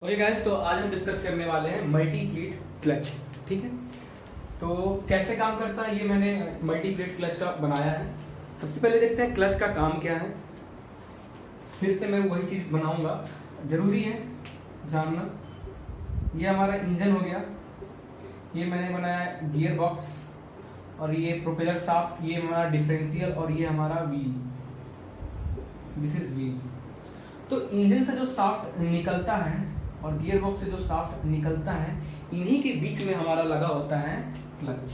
Okay guys, तो आज हम डिस्कस करने वाले हैं मल्टी प्लेट क्लच। ठीक है, तो कैसे काम करता है ये मैंने मल्टी प्लेट क्लच का बनाया है। सबसे पहले देखते हैं क्लच का काम क्या है, फिर से मैं वही चीज़ बनाऊंगा। जरूरी है जानना। ये हमारा इंजन हो गया, ये मैंने बनाया गियर बॉक्स, और ये प्रोपेलर शाफ्ट, ये हमारा डिफरेंशियल, और ये हमारा व्हील, दिस इज व्हील। तो इंजन से जो शाफ्ट निकलता है और गियर बॉक्स से जो शाफ्ट निकलता है, इन्हीं के बीच में हमारा लगा होता है क्लच।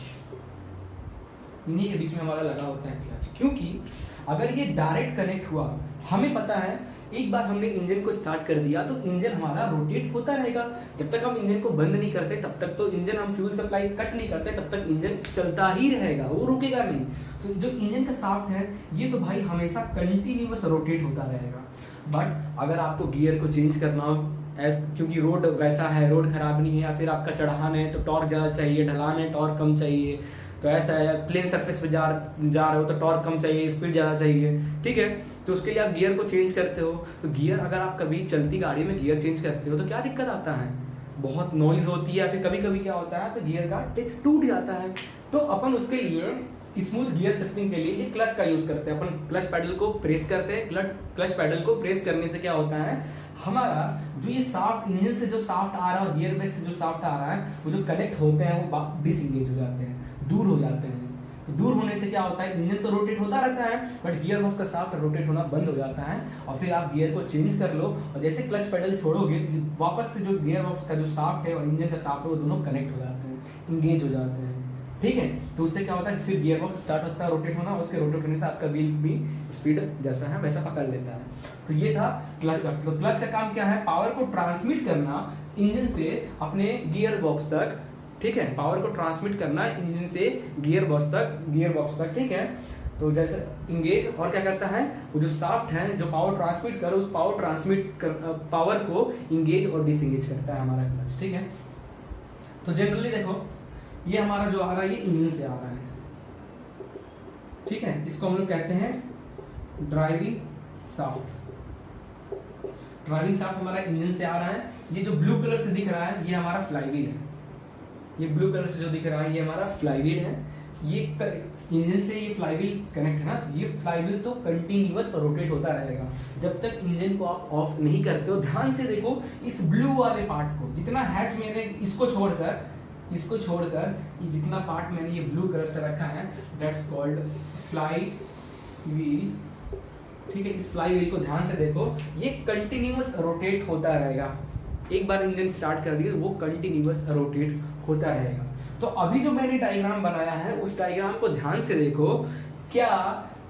इन्हीं के बीच में हमारा लगा होता है क्लच, क्योंकि अगर ये डायरेक्ट कनेक्ट हुआ, हमें पता है एक बार हमने इंजन को स्टार्ट कर दिया तो इंजन हमारा रोटेट होता रहेगा। जब तक हम इंजन को बंद नहीं करते तब तक तो इंजन, हम फ्यूल सप्लाई कट नहीं करते तब तक इंजन चलता ही रहेगा, वो रुकेगा नहीं। तो जो इंजन का शाफ्ट है ये तो भाई हमेशा कंटिन्यूअस रोटेट होता रहेगा। बट अगर आपको गियर को चेंज करना हो, क्योंकि रोड वैसा है, रोड खराब नहीं है, या फिर आपका चढ़ान है तो टॉर्क ज़्यादा चाहिए, ढलान है टॉर्क कम चाहिए, तो ऐसा है प्लेन सरफेस पे जा रहे हो तो टॉर्क कम चाहिए, स्पीड ज़्यादा चाहिए, ठीक है, तो उसके लिए आप गियर को चेंज करते हो। तो गियर, अगर आप कभी चलती गाड़ी में गियर चेंज करते हो तो क्या दिक्कत आता है, बहुत नॉइज होती है, फिर कभी कभी क्या होता है तो गियर का टिप टूट जाता है। तो अपन उसके लिए स्मूथ गियर शिफ्टिंग के लिए ये क्लच का यूज करते हैं। अपन क्लच पैडल को प्रेस करते हैं, क्लच पैडल को प्रेस करने से क्या होता है, हमारा जो ये शाफ्ट, इंजन से जो शाफ्ट आ रहा है और गियर बॉक्स से जो शाफ्ट आ रहा है, वो जो कनेक्ट होते हैं वो डिसएंगेज हो जाते हैं, दूर हो जाते हैं। तो दूर होने से क्या होता है, इंजन तो रोटेट होता रहता है बट गियर बॉक्स का शाफ्ट रोटेट होना बंद हो जाता है, और फिर आप गियर को चेंज कर लो और जैसे क्लच पैडल छोड़ोगे तो वापस से जो गियर बॉक्स का जो शाफ्ट है और इंजन का शाफ्ट है वो दोनों कनेक्ट हो जाते हैं, इंगेज हो जाते हैं। ठीक है, तो उससे क्या होता है, फिर गियर बॉक्स स्टार्ट होता है रोटेट होना, उसके रोटेट होने से आपका व्हील भी स्पीड जैसा है वैसा पकड़ लेता है। तो ये था क्लच का। तो क्लच का काम क्या है, पावर को ट्रांसमिट करना इंजन से अपने गियर बॉक्स तक। ठीक है, पावर को ट्रांसमिट करना इंजन से गियर बॉक्स तक, ठीक है। तो जैसे इंगेज, और क्या करता है, वो जो शाफ्ट है जो पावर ट्रांसमिट कर, उस पावर को इंगेज और डिसएंगेज करता है हमारा क्लच। ठीक है, तो जनरली देखो ये हमारा जो आ रहा है ये इंजन से आ रहा है, ठीक है, इसको हम लोग कहते हैं ड्राइविंग शाफ्ट। ड्राइविंग शाफ्ट हमारा इंजन से आ रहा है। ये जो ब्लू कलर से दिख रहा है ये हमारा फ्लाईव्हील है। ये ब्लू कलर से जो दिख रहा है ये हमारा फ्लाईव्हील है। ये इंजन से ये फ्लाईव्हील कनेक्ट है ना, तो ये फ्लाईव्हील तो कंटिन्यूअस रोटेट होता रहेगा जब तक इंजन को आप ऑफ नहीं करते हो। ध्यान से देखो इस ब्लू वाले पार्ट को, जितना हैच मैंने इसको छोड़कर ये जितना पार्ट मैंने ये ब्लू कलर से रखा है, दैट्स कॉल्ड फ्लाई व्हील। ठीक है, इस फ्लाई व्हील को ध्यान से देखो, ये कंटिन्यूअस रोटेट होता रहेगा। एक बार इंजन स्टार्ट कर दिया तो वो कंटिन्यूअस रोटेट होता रहेगा। तो अभी जो मैंने डायग्राम बनाया है उस डायग्राम को ध्यान से देखो, क्या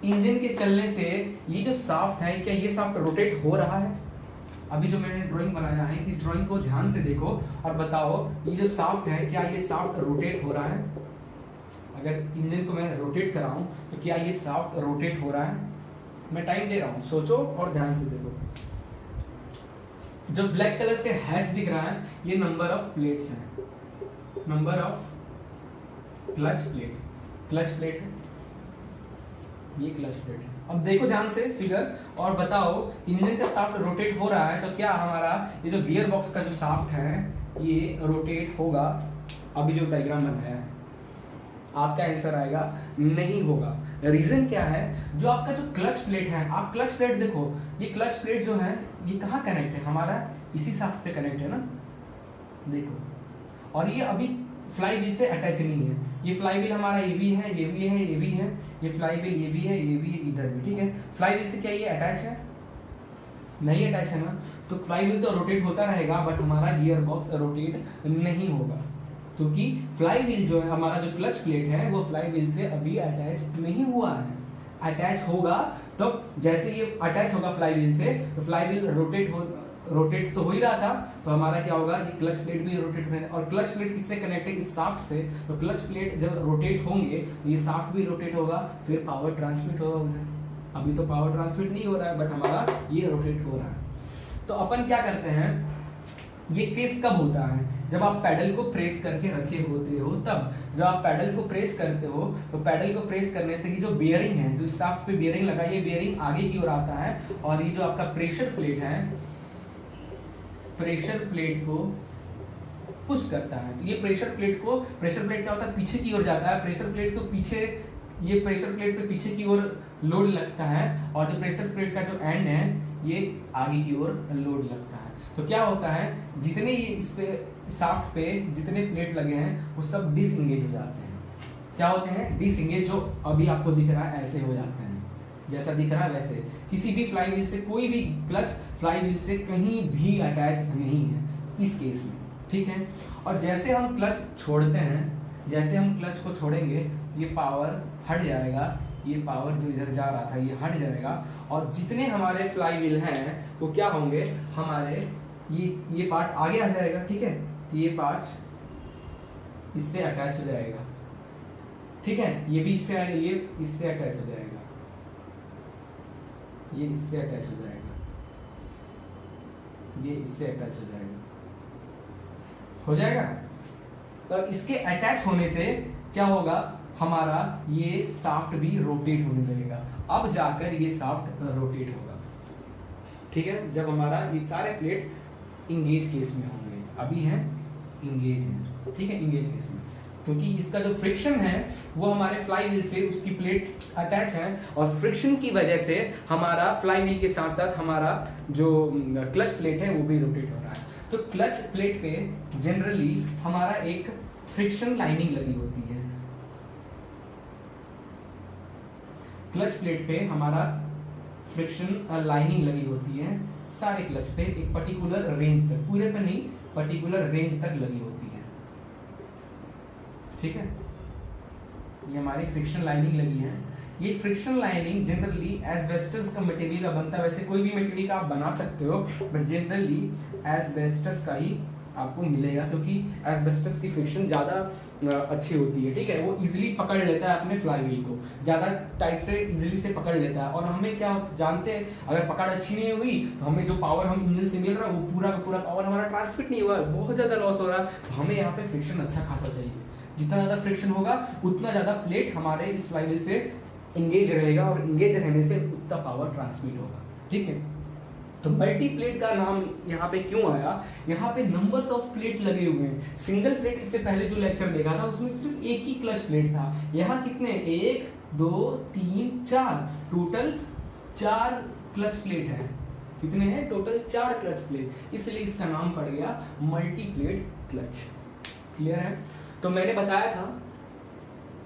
इंजन के चलने से ये जो शाफ्ट है, क्या ये शाफ्ट रोटेट हो रहा है? अभी जो मैंने ड्राइंग बनाया है इस ड्राइंग को ध्यान से देखो और बताओ ये जो शाफ्ट है क्या ये शाफ्ट रोटेट हो रहा है? अगर इंजन को मैं रोटेट कराऊं तो क्या ये शाफ्ट रोटेट हो रहा है? मैं टाइम दे रहा हूं, सोचो और ध्यान से देखो। जो ब्लैक कलर से हैश दिख रहा है ये नंबर ऑफ प्लेट्स हैं, नंबर ऑफ क्लच प्लेट है, ये क्लच प्लेट है। अब देखो ध्यान से फिगर और बताओ, इंजन का शाफ्ट रोटेट हो रहा है तो क्या हमारा ये जो गियर बॉक्स का जो शाफ्ट है ये रोटेट होगा? अभी जो डायग्राम बनाया है आपका आंसर आएगा नहीं होगा। रीजन क्या है, जो आपका जो क्लच प्लेट है, आप क्लच प्लेट देखो, ये क्लच प्लेट जो है ये कहाँ कनेक्ट है, हमारा इसी शाफ्ट पे कनेक्ट है ना, देखो, और ये अभी फ्लाई व्हील से अटैच नहीं है। ये फ्लाई व्हील हमारा ये भी है, ये भी है, ये भी है, ये फ्लाई व्हील ये भी है, ये भी है, इधर भी, ठीक है। फ्लाई व्हील से क्या ये अटैच है? नहीं अटैच है ना, तो फ्लाई व्हील तो रोटेट होता रहेगा बट हमारा गियर बॉक्स रोटेट नहीं होगा, क्योंकि फ्लाई व्हील जो है, हमारा जो क्लच प्लेट है वो फ्लाई व्हील से अभी अटैच नहीं हुआ है। अटैच होगा तो जैसे ये अटैच होगा फ्लाई व्हील से तो फ्लाई व्हील रोटेट तो हो ही रहा था, तो हमारा क्या होगा, ये क्लच प्लेट भी रोटेट होगा। और क्लच प्लेट किससे कनेक्ट है? इस शाफ्ट से। तो क्लच प्लेट जब रोटेट होंगे तो ये शाफ्ट भी रोटेट होगा, फिर पावर ट्रांसमिट होगा उधर। अभी तो पावर ट्रांसमिट नहीं हो रहा है बट हमारा ये रोटेट हो रहा है। तो अपन क्या करते हैं, ये केस कब होता है? जब आप पैडल को प्रेस करके रखे होते हो तब। जब आप पैडल को प्रेस करते हो तो पैडल को प्रेस करने से ये जो बियरिंग है, जो शाफ्ट पे बियरिंग लगा, ये बियरिंग आगे की ओर आता है और ये जो आपका प्रेशर प्लेट है, प्रेशर प्लेट को पुश करता है। तो ये प्रेशर प्लेट क्या होता है, पीछे की ओर जाता है। प्रेशर प्लेट को पीछे, ये प्रेशर प्लेट पे पीछे की ओर लोड लगता है, और जो प्रेशर प्लेट का जो एंड है ये आगे की ओर लोड लगता है। तो क्या होता है, जितने ये इस पे शाफ्ट पे जितने प्लेट लगे हैं वो सब डिसएंगेज हो जाते हैं। क्या होते हैं, डिसएंगेज। जो अभी आपको दिख रहा है ऐसे हो जाते हैं, जैसा दिख रहा है वैसे। किसी भी फ्लाईव्हील से, कोई भी क्लच फ्लाईव्हील से कहीं भी अटैच नहीं है इस केस में, ठीक है। और जैसे हम क्लच छोड़ते हैं, जैसे हम क्लच को छोड़ेंगे, ये पावर हट जाएगा, ये पावर जो इधर जा रहा था ये हट जाएगा, और जितने हमारे फ्लाईव्हील हैं वो क्या होंगे, हमारे ये पार्ट आगे आ जाएगा, ठीक है। तो ये पार्ट इससे अटैच हो जाएगा, ठीक है। ये भी इससे आएगा, ये इससे अटैच हो जाएगा, ये इससे अटैच हो जाएगा, ये इससे अटैच हो जाएगा, हो जाएगा। तो इसके अटैच होने से क्या होगा, हमारा ये शाफ्ट भी रोटेट होने लगेगा। अब जाकर ये शाफ्ट रोटेट होगा, ठीक है, जब हमारा ये सारे प्लेट इंगेज केस में होंगे। अभी है इंगेज है, ठीक है, इंगेज केस में, क्योंकि इसका जो फ्रिक्शन है वो हमारे फ्लाईव्हील से उसकी प्लेट अटैच है, और फ्रिक्शन की वजह से हमारा फ्लाईव्हील के साथ साथ हमारा जो क्लच प्लेट है वो भी रोटेट हो रहा है। तो क्लच प्लेट पे जनरली हमारा एक फ्रिक्शन लाइनिंग लगी होती है। क्लच प्लेट पे हमारा फ्रिक्शन लाइनिंग लगी होती है सारे क्लच पे, एक पर्टिकुलर रेंज तक, पूरे पे नहीं, पर्टिकुलर रेंज तक लगी होती है, ठीक है। ये हमारी फ्रिक्शन लाइनिंग लगी है। ये फ्रिक्शन लाइनिंग जनरली एस्बेस्टस का मटेरियल का बनता है। वैसे कोई भी मटेरियल का आप बना सकते हो, बट जनरली एस्बेस्टस का ही आपको मिलेगा, क्योंकि एस्बेस्टस की फ्रिक्शन ज़्यादा अच्छी होती है, ठीक है। वो इजीली पकड़ लेता है अपने फ्लाईव्हील को, ज़्यादा टाइट से इजीली से पकड़ लेता है। और हमें क्या जानते हैं, अगर पकड़ अच्छी नहीं हुई तो हमें जो पावर हम इंजन से मिल रहा है वो पूरा का पूरा पावर हमारा ट्रांसमिट नहीं हुआ, बहुत ज़्यादा लॉस हो रहा है। तो हमें यहाँ पे फ्रिक्शन अच्छा खासा चाहिए। जितना ज़्यादा फ्रिक्शन होगा उतना ज़्यादा प्लेट हमारे इस फ्लाईव्हील से इंगेज रहेगा, और इंगेज रहने से उतना पावर ट्रांसमिट होगा, ठीक है। तो मल्टी प्लेट का नाम यहाँ पे क्यों आया, यहाँ पे नंबर्स ऑफ प्लेट लगे हुए हैं। सिंगल प्लेट, इससे पहले जो लेक्चर देखा था उसमें सिर्फ एक ही क्लच प्लेट था। यहाँ कितने, 1 2 3 4, टोटल 4 क्लच प्लेट है। कितने हैं टोटल, 4 क्लच प्लेट, इसलिए इसका नाम पड़ गया मल्टी प्लेट क्लच। क्लियर है। तो मैंने बताया था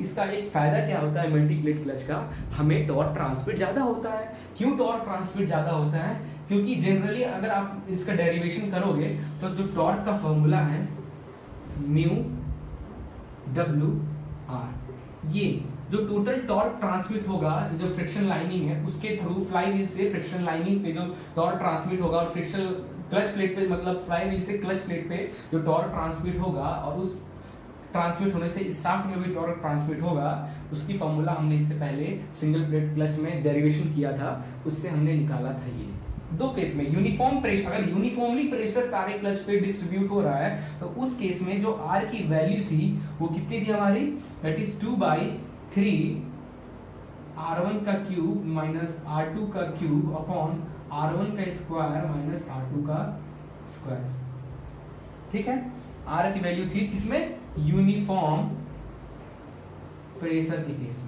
इसका एक फायदा क्या होता है मल्टी प्लेट क्लच का, हमें टॉर्क ट्रांसमिट ज्यादा होता है। क्यों टॉर्क ट्रांसमिट ज्यादा होता है, क्योंकि जनरली अगर आप इसका डेरिवेशन करोगे तो जो टॉर्क का फॉर्मूला है म्यू डब्ल्यू आर, ये जो टोटल टॉर्क ट्रांसमिट होगा, जो फ्रिक्शन लाइनिंग है उसके थ्रू फ्लाईव्हील से फ्रिक्शन लाइनिंग पे जो टॉर्क ट्रांसमिट होगा, और फ्रिक्शन क्लच प्लेट पे मतलब फ्लाईव्हील से क्लच प्लेट पे जो टॉर्क ट्रांसमिट होगा, और उस ट्रांसमिट होने से इस शाफ्ट में भी टॉर्क ट्रांसमिट होगा, उसकी फॉर्मूला हमने इससे पहले सिंगल प्लेट क्लच में डेरिवेशन किया था, उससे हमने निकाला था। ये दो केस में यूनिफॉर्म प्रेशर, अगर यूनिफॉर्मली प्रेशर सारे क्लच पे डिस्ट्रीब्यूट हो रहा है तो उस केस में जो आर की वैल्यू थी वो कितनी थी हमारी, दैट इज 2/3 R1 का क्यूब माइनस R2 का क्यूब अपॉन R1 का स्क्वायर माइनस R2 का स्क्वायर, ठीक है। आर की वैल्यू थी किसमें, यूनिफॉर्म प्रेशर के केस में।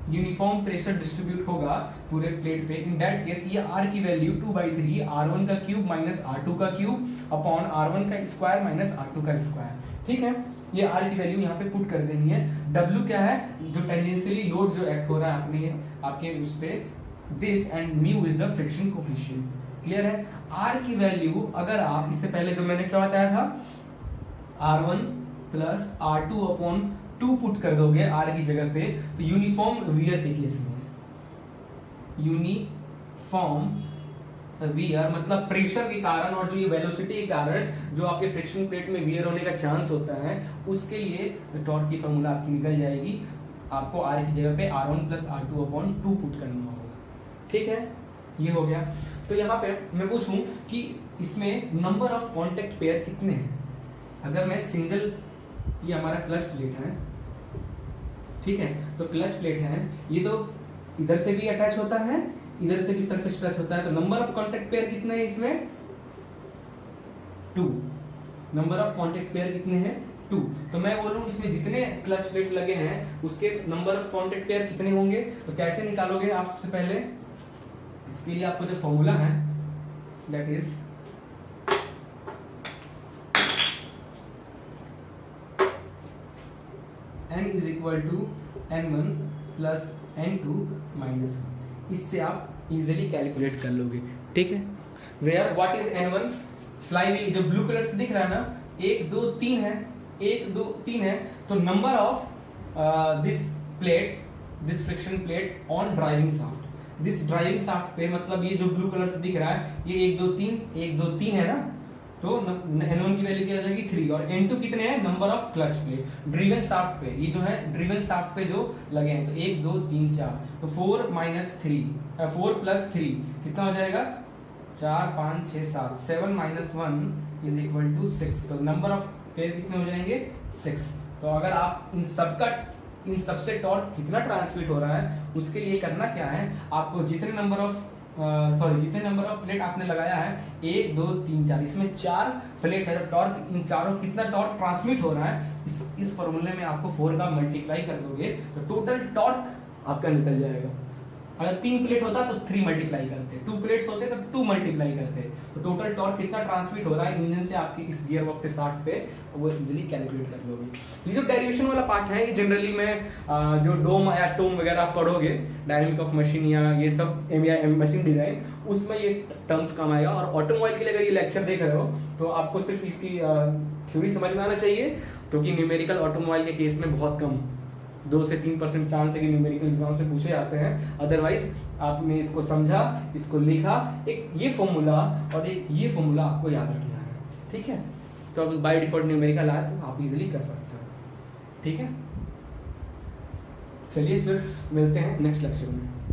यूनिफॉर्म प्रेशर डिस्ट्रीब्यूट होगा पूरे प्लेट पे, इन दैट केस ये आर की वैल्यू 2/3 R1 का क्यूब माइनस R2 का क्यूब अपॉन R1 का स्क्वायर माइनस R2 का स्क्वायर, ठीक है। ये आर की वैल्यू यहाँ पे पुट कर देनी है। डब्ल्यू क्या है, जो टेंजेंशियली लोड जो एक्ट हो रहा है आपके उस पे, this and mu is the friction coefficient. Clear है। आर की वैल्यू अगर आप इससे पहले जो मैंने क्या बताया था, R1 plus R2 upon 2 put कर दोगे आर की जगह पे, तो यूनिफॉर्म वियर के केस में, यूनिफॉर्म वियर मतलब प्रेशर के कारण और जो ये वेलोसिटी के कारण जो आपके फ्रिक्शन प्लेट में वियर होने का चांस होता है, उसके लिए टॉर्क की फॉर्मूला आपकी निकल जाएगी। आपको आर की जगह पे R1 plus R2 upon 2 put करना होगा, ठीक है। ये हो गया। तो यहाँ पे मैं पूछूं कि इसमें नंबर ऑफ कॉन्टेक्ट पेयर कितने हैं। अगर मैं सिंगल, ये हमारा क्लच प्लेट है, ठीक है, तो क्लच प्लेट है, ये तो इधर से भी अटैच होता है, इधर से भी सरफेस टच होता है, तो नंबर ऑफ कॉन्टेक्ट पेयर कितने हैं इसमें, 2। नंबर ऑफ कांटेक्ट पेयर कितने हैं 2। तो मैं बोलूँ इसमें जितने क्लच प्लेट लगे हैं उसके नंबर ऑफ कांटेक्ट पेयर कितने होंगे, तो कैसे निकालोगे आप? सबसे पहले इसके लिए आपको जो फॉर्मूला है that is n is equal to n1 plus n2 minus 1। इससे आप इजीली कैलकुलेट कर लोगे, ठीक है। Where what is n1? Flywheel जो ब्लू कलर से दिख रहा है ना, 1 2 3 है, 1 2 3 है, तो number of this plate, this friction plate on driving shaft, this driving shaft पे, मतलब ये जो ब्लू कलर से दिख रहा है ये 1 2 3 1 2 3 है ना, तो n1 की वैल्यू क्या आ जाएगी 3, और n2 कितने हैं? Number of clutch plate driven shaft पे, ये जो है ड्रिवन शाफ्ट पे जो लगे हैं, तो 1 2 3 4, तो 4 माइनस 3 4 प्लस 3 कितना हो जाएगा? 4 5 6 7, 7 माइनस 1 इज इक्वल टू 6, तो नंबर ऑफ पेयर कितने हो जाएंगे 6। तो अगर आप इन सबसे टॉर्क कितना ट्रांसमिट हो रहा है उसके लिए करना क्या है, आपको जितने नंबर ऑफ प्लेट आपने लगाया है 1 2 3 4, इसमें 4 प्लेट है, तो टॉर्क इन चारों कितना टॉर्क ट्रांसमिट हो रहा है इस फॉर्मूले में आपको 4 का मल्टीप्लाई कर दोगे तो टोटल टॉर्क आपका निकल जाएगा। अगर 3 प्लेट होता तो 3 मल्टीप्लाई करते, 2 प्लेट्स होते तो 2 मल्टीप्लाई करते, तो टोटल टॉर्क कितना ट्रांसमिट हो रहा है इंजन से आपके इस गियर बॉक्स के शाफ्ट पे, वो इजीली कैलकुलेट कर लोगे। तो ये जो डेरिवेशन वाला पार्ट है, ये जनरली में जो डोम या टोम वगैरह आप पढ़ोगे, डायनामिक ऑफ मशीन या ये सब मशीन डिजाइन, उसमें ये टर्म्स काम आएगा। और ऑटोमोबाइल के लिए अगर ये लेक्चर देख रहे हो तो आपको सिर्फ इसकी थ्योरी समझ में आना चाहिए, क्योंकि न्यूमेरिकल ऑटोमोबाइल के केस में बहुत कम 2 से 3% चांस है कि न्यूमेरिकल एग्जाम से पूछे जाते हैं। अदरवाइज आपने इसको समझा, इसको लिखा, एक ये फॉर्मूला और एक ये फॉर्मूला आपको याद रखना है, ठीक है। तो अब बाय डिफॉल्ट न्यूमेरिकल आए तो आप इजीली कर सकते हो, ठीक है। चलिए फिर मिलते हैं नेक्स्ट लेक्चर में।